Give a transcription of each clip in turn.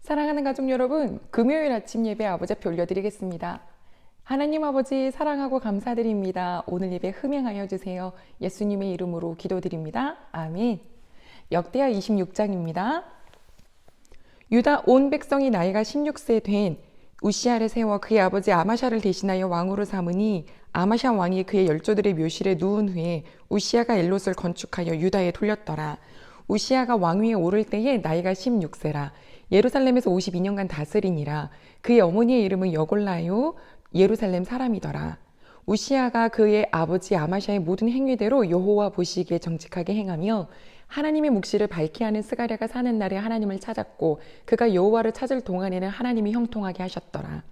사랑하는 가족 여러분, 금요일 아침 예배 아버지께 올려드리겠습니다. 하나님 아버지 사랑하고 감사드립니다. 오늘 예배 흠행하여 주세요. 예수님의 이름으로 기도드립니다. 아멘. 역대하 26장입니다. 유다 온 백성이 나이가 16세 된 우시야를 세워 그의 아버지 아마샤를 대신하여 왕으로 삼으니 아마샤 왕이 그의 열조들의 묘실에 누운 후에 우시야가 엘롯을 건축하여 유다에 돌렸더라. 우시야가 왕위에 오를 때에 나이가 16세라. 예루살렘에서 52년간 다스리니라. 그의 어머니의 이름은 여골라요 예루살렘 사람이더라. 우시야가 그의 아버지 아마샤의 모든 행위대로 여호와 보시기에 정직하게 행하며 하나님의 묵시를 밝히 하는 스가랴가 사는 날에 하나님을 찾았고 그가 여호와를 찾을 동안에는 하나님이 형통하게 하셨더라.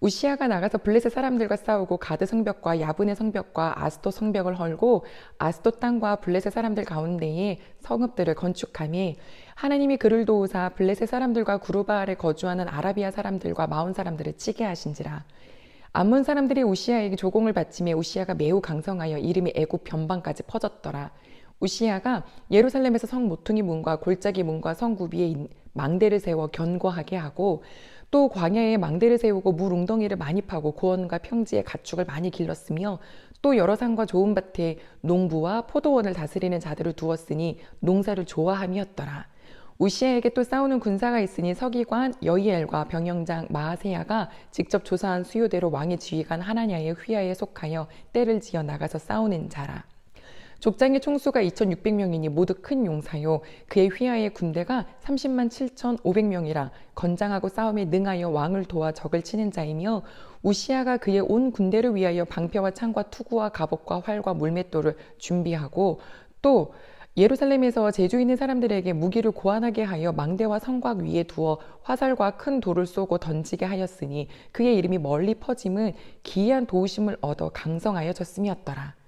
우시야가 나가서 블레셋 사람들과 싸우고 가드 성벽과 야분의 성벽과 아스돗 성벽을 헐고 아스돗 땅과 블레셋 사람들 가운데에 성읍들을 건축하며 하나님이 그를 도우사 블레셋 사람들과 구르바알에 거주하는 아라비아 사람들과 마온 사람들을 치게 하신지라. 암몬 사람들이 우시야에게 조공을 바치며 우시야가 매우 강성하여 이름이 애굽 변방까지 퍼졌더라. 우시야가 예루살렘에서 성 모퉁이 문과 골짜기 문과 성 구비에 망대를 세워 견고하게 하고 또 광야에 망대를 세우고 물 웅덩이를 많이 파고 고원과 평지에 가축을 많이 길렀으며 또 여러 산과 좋은 밭에 농부와 포도원을 다스리는 자들을 두었으니 농사를 좋아함이었더라. 우시야에게 또 싸우는 군사가 있으니 서기관 여이엘과 병영장 마아세야가 직접 조사한 수요대로 왕의 지휘관 하나냐의 휘하에 속하여 떼를 지어 나가서 싸우는 자라. 족장의 총수가 2600명이니 모두 큰 용사요. 그의 휘하의 군대가 30만 7500명이라 건장하고 싸움에 능하여 왕을 도와 적을 치는 자이며 우시야가 그의 온 군대를 위하여 방패와 창과 투구와 갑옷과 활과 물맷돌을 준비하고 또 예루살렘에서 재주 있는 사람들에게 무기를 고안하게 하여 망대와 성곽 위에 두어 화살과 큰 돌을 쏘고 던지게 하였으니 그의 이름이 멀리 퍼짐은 기이한 도우심을 얻어 강성하여졌음이었더라.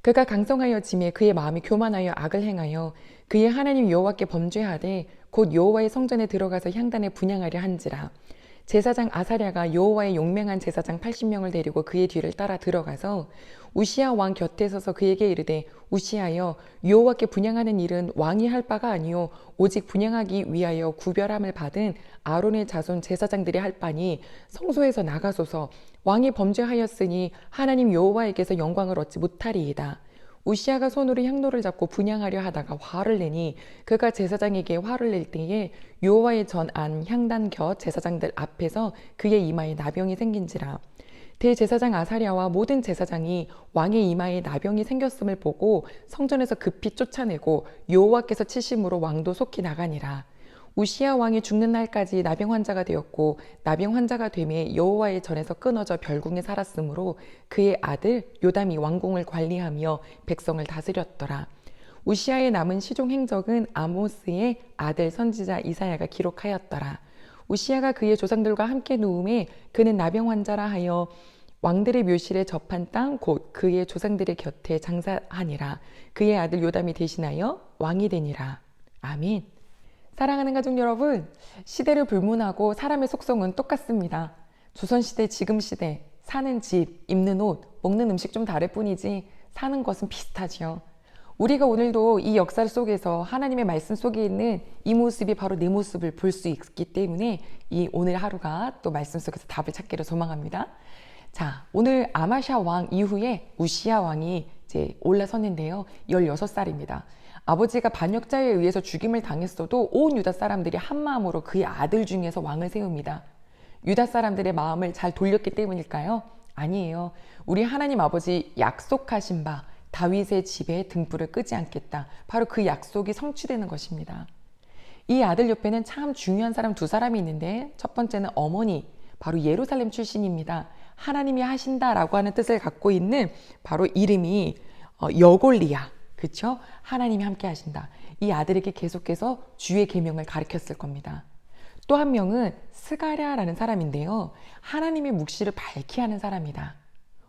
그가 강성하여 짐에 그의 마음이 교만하여 악을 행하여 그의 하나님 여호와께 범죄하되 곧 여호와의 성전에 들어가서 향단을 분향하려 한지라. 제사장 아사랴가 여호와의 용맹한 제사장 80명을 데리고 그의 뒤를 따라 들어가서 우시야 왕 곁에 서서 그에게 이르되 우시야여 여호와께 분향하는 일은 왕이 할 바가 아니요 오직 분향하기 위하여 구별함을 받은 아론의 자손 제사장들이 할 바니 성소에서 나가소서. 왕이 범죄하였으니 하나님 여호와에게서 영광을 얻지 못하리이다. 우시야가 손으로 향로를 잡고 분향하려 하다가 화를 내니 그가 제사장에게 화를 낼 때에 여호와의 전안 향단 곁 제사장들 앞에서 그의 이마에 나병이 생긴지라. 대제사장 아사랴와 모든 제사장이 왕의 이마에 나병이 생겼음을 보고 성전에서 급히 쫓아내고 여호와께서 치심으로 왕도 속히 나가니라. 우시야 왕이 죽는 날까지 나병 환자가 되었고 나병 환자가 되매 여호와의 전에서 끊어져 별궁에 살았으므로 그의 아들 요담이 왕궁을 관리하며 백성을 다스렸더라. 우시야의 남은 시종 행적은 아모스의 아들 선지자 이사야가 기록하였더라. 우시야가 그의 조상들과 함께 누움에 그는 나병 환자라 하여 왕들의 묘실에 접한 땅 곧 그의 조상들의 곁에 장사하니라. 그의 아들 요담이 대신하여 왕이 되니라. 아멘. 사랑하는 가족 여러분, 시대를 불문하고 사람의 속성은 똑같습니다. 조선시대, 지금시대, 사는 집, 입는 옷, 먹는 음식 좀 다를 뿐이지 사는 것은 비슷하지요. 우리가 오늘도 이 역사 속에서 하나님의 말씀 속에 있는 이 모습이 바로 내 모습을 볼 수 있기 때문에 이 오늘 하루가 또 말씀 속에서 답을 찾기를 소망합니다. 자, 오늘 아마샤 왕 이후에 우시야 왕이 이제 올라섰는데요. 16살입니다. 아버지가 반역자에 의해서 죽임을 당했어도 온 유다 사람들이 한마음으로 그의 아들 중에서 왕을 세웁니다. 유다 사람들의 마음을 잘 돌렸기 때문일까요? 아니에요. 우리 하나님 아버지 약속하신 바 다윗의 집에 등불을 끄지 않겠다. 바로 그 약속이 성취되는 것입니다. 이 아들 옆에는 참 중요한 사람 두 사람이 있는데 첫 번째는 어머니, 바로 예루살렘 출신입니다. 하나님이 하신다라고 하는 뜻을 갖고 있는 바로 이름이 여골리야. 그렇죠? 하나님이 함께 하신다. 이 아들에게 계속해서 주의 계명을 가르쳤을 겁니다. 또 한 명은 스가랴라는 사람인데요. 하나님의 묵시를 밝히 하는 사람이다.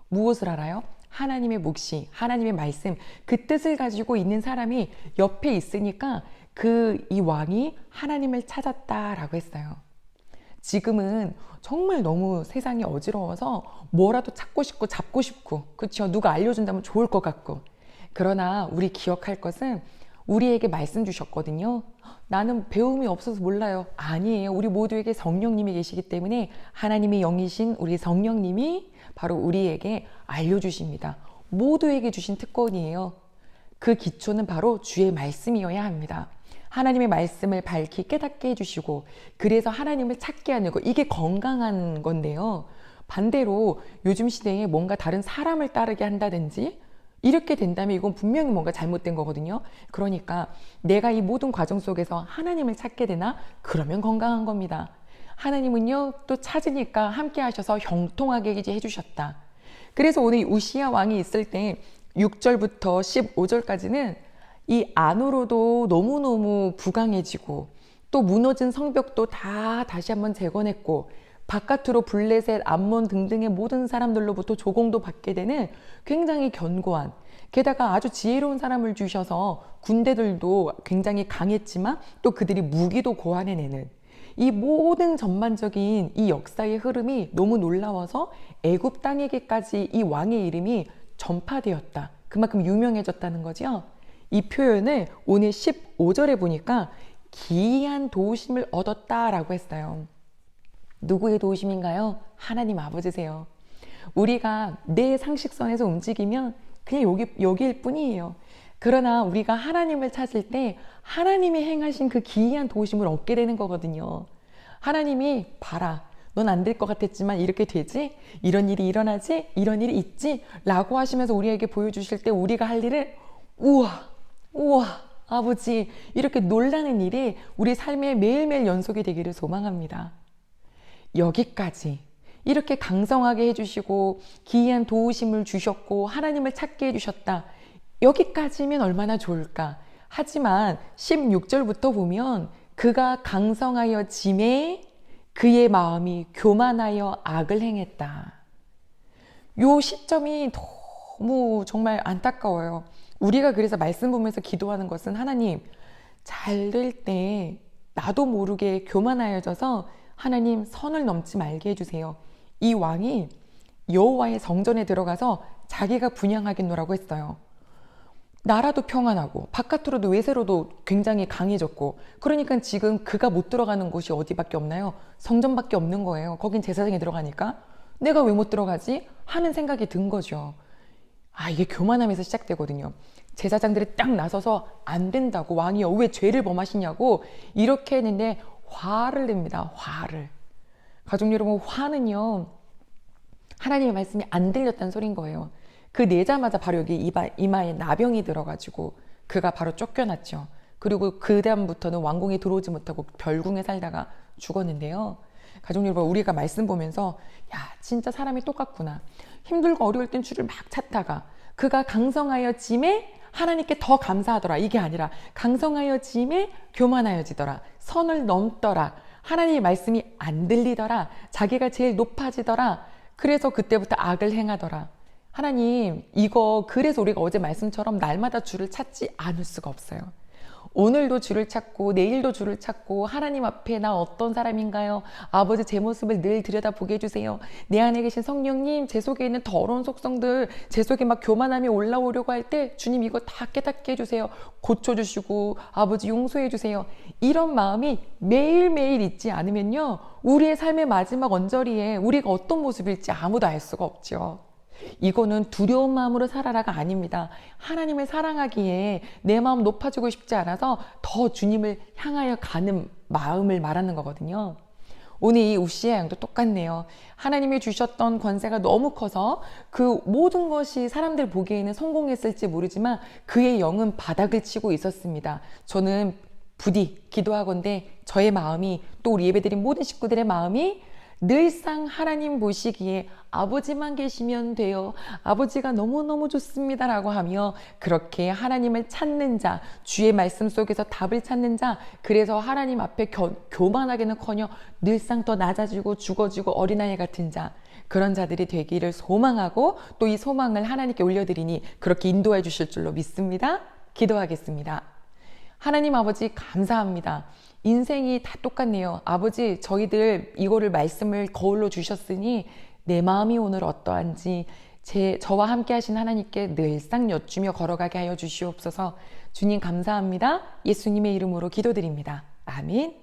무엇을 알아요? 하나님의 묵시, 하나님의 말씀, 그 뜻을 가지고 있는 사람이 옆에 있으니까 이 왕이 하나님을 찾았다라고 했어요. 지금은 정말 너무 세상이 어지러워서 뭐라도 찾고 싶고 잡고 싶고, 그렇죠? 누가 알려준다면 좋을 것 같고. 그러나 우리 기억할 것은 우리에게 말씀 주셨거든요. 나는 배움이 없어서 몰라요. 아니에요. 우리 모두에게 성령님이 계시기 때문에 하나님의 영이신 우리 성령님이 바로 우리에게 알려주십니다. 모두에게 주신 특권이에요. 그 기초는 바로 주의 말씀이어야 합니다. 하나님의 말씀을 밝히 깨닫게 해주시고 그래서 하나님을 찾게 하는 거, 이게 건강한 건데요. 반대로 요즘 시대에 뭔가 다른 사람을 따르게 한다든지 이렇게 된다면 이건 분명히 뭔가 잘못된 거거든요. 그러니까 내가 이 모든 과정 속에서 하나님을 찾게 되나? 그러면 건강한 겁니다. 하나님은요, 또 찾으니까 함께 하셔서 형통하게 해주셨다. 그래서 오늘 우시야 왕이 있을 때 6절부터 15절까지는 이 안으로도 너무너무 부강해지고 또 무너진 성벽도 다 다시 한번 재건했고 바깥으로 블레셋, 암몬 등등의 모든 사람들로부터 조공도 받게 되는 굉장히 견고한, 게다가 아주 지혜로운 사람을 주셔서 군대들도 굉장히 강했지만 또 그들이 무기도 고안해내는 이 모든 전반적인 이 역사의 흐름이 너무 놀라워서 애굽 땅에게까지 이 왕의 이름이 전파되었다. 그만큼 유명해졌다는 거죠. 이 표현을 오늘 15절에 보니까 기이한 도우심을 얻었다라고 했어요. 누구의 도우심인가요? 하나님 아버지세요. 우리가 내 상식선에서 움직이면 그냥 여기일 뿐이에요. 그러나 우리가 하나님을 찾을 때 하나님이 행하신 그 기이한 도우심을 얻게 되는 거거든요. 하나님이 봐라. 넌 안 될 것 같았지만 이렇게 되지? 이런 일이 일어나지? 이런 일이 있지? 라고 하시면서 우리에게 보여주실 때 우리가 할 일을 우와 아버지, 이렇게 놀라는 일이 우리 삶에 매일매일 연속이 되기를 소망합니다. 여기까지 이렇게 강성하게 해주시고 기이한 도우심을 주셨고 하나님을 찾게 해주셨다. 여기까지면 얼마나 좋을까. 하지만 16절부터 보면 그가 강성하여 짐에 그의 마음이 교만하여 악을 행했다. 요 시점이 너무 정말 안타까워요. 우리가 그래서 말씀 보면서 기도하는 것은 하나님, 잘 될 때 나도 모르게 교만하여져서 하나님 선을 넘지 말게 해주세요. 이 왕이 여호와의 성전에 들어가서 자기가 분향하겠노라고 했어요. 나라도 평안하고 바깥으로도 외세로도 굉장히 강해졌고, 그러니까 지금 그가 못 들어가는 곳이 어디밖에 없나요? 성전밖에 없는 거예요. 거긴 제사장이 들어가니까 내가 왜 못 들어가지? 하는 생각이 든 거죠. 이게 교만함에서 시작되거든요. 제사장들이 딱 나서서 안 된다고, 왕이여 왜 죄를 범하시냐고 이렇게 했는데 화를 냅니다. 화를. 가족 여러분, 화는요 하나님의 말씀이 안 들렸다는 소린 거예요. 그 내자마자 바로 여기 이마에 나병이 들어가지고 그가 바로 쫓겨났죠. 그리고 그 다음부터는 왕궁에 들어오지 못하고 별궁에 살다가 죽었는데요. 가족 여러분, 우리가 말씀 보면서 야, 진짜 사람이 똑같구나. 힘들고 어려울 땐 주를 막 찾다가 그가 강성하여 짐에 하나님께 더 감사하더라. 이게 아니라 강성하여 짐에 교만하여지더라. 선을 넘더라. 하나님의 말씀이 안 들리더라. 자기가 제일 높아지더라. 그래서 그때부터 악을 행하더라. 하나님, 이거 그래서 우리가 어제 말씀처럼 날마다 주를 찾지 않을 수가 없어요. 오늘도 주를 찾고 내일도 주를 찾고 하나님 앞에 나 어떤 사람인가요? 아버지, 제 모습을 늘 들여다보게 해주세요. 내 안에 계신 성령님, 제 속에 있는 더러운 속성들, 제 속에 막 교만함이 올라오려고 할 때 주님 이거 다 깨닫게 해주세요. 고쳐주시고 아버지 용서해 주세요. 이런 마음이 매일매일 있지 않으면요, 우리의 삶의 마지막 언저리에 우리가 어떤 모습일지 아무도 알 수가 없죠. 이거는 두려운 마음으로 살아라가 아닙니다. 하나님을 사랑하기에 내 마음 높아지고 싶지 않아서 더 주님을 향하여 가는 마음을 말하는 거거든요. 오늘 이 우시야 양도 똑같네요. 하나님이 주셨던 권세가 너무 커서 그 모든 것이 사람들 보기에는 성공했을지 모르지만 그의 영은 바닥을 치고 있었습니다. 저는 부디 기도하건대 저의 마음이, 또 우리 예배드린 모든 식구들의 마음이 늘상 하나님 보시기에 아버지만 계시면 돼요. 아버지가 너무너무 좋습니다 라고 하며 그렇게 하나님을 찾는 자, 주의 말씀 속에서 답을 찾는 자, 그래서 하나님 앞에 교만하게는커녕 늘상 더 낮아지고 죽어지고 어린아이 같은 자, 그런 자들이 되기를 소망하고 또 이 소망을 하나님께 올려드리니 그렇게 인도해 주실 줄로 믿습니다. 기도하겠습니다. 하나님 아버지, 감사합니다. 인생이 다 똑같네요. 아버지, 저희들 이거를 말씀을 거울로 주셨으니 내 마음이 오늘 어떠한지, 저와 함께 하신 하나님께 늘상 여쭈며 걸어가게 하여 주시옵소서. 주님 감사합니다. 예수님의 이름으로 기도드립니다. 아멘.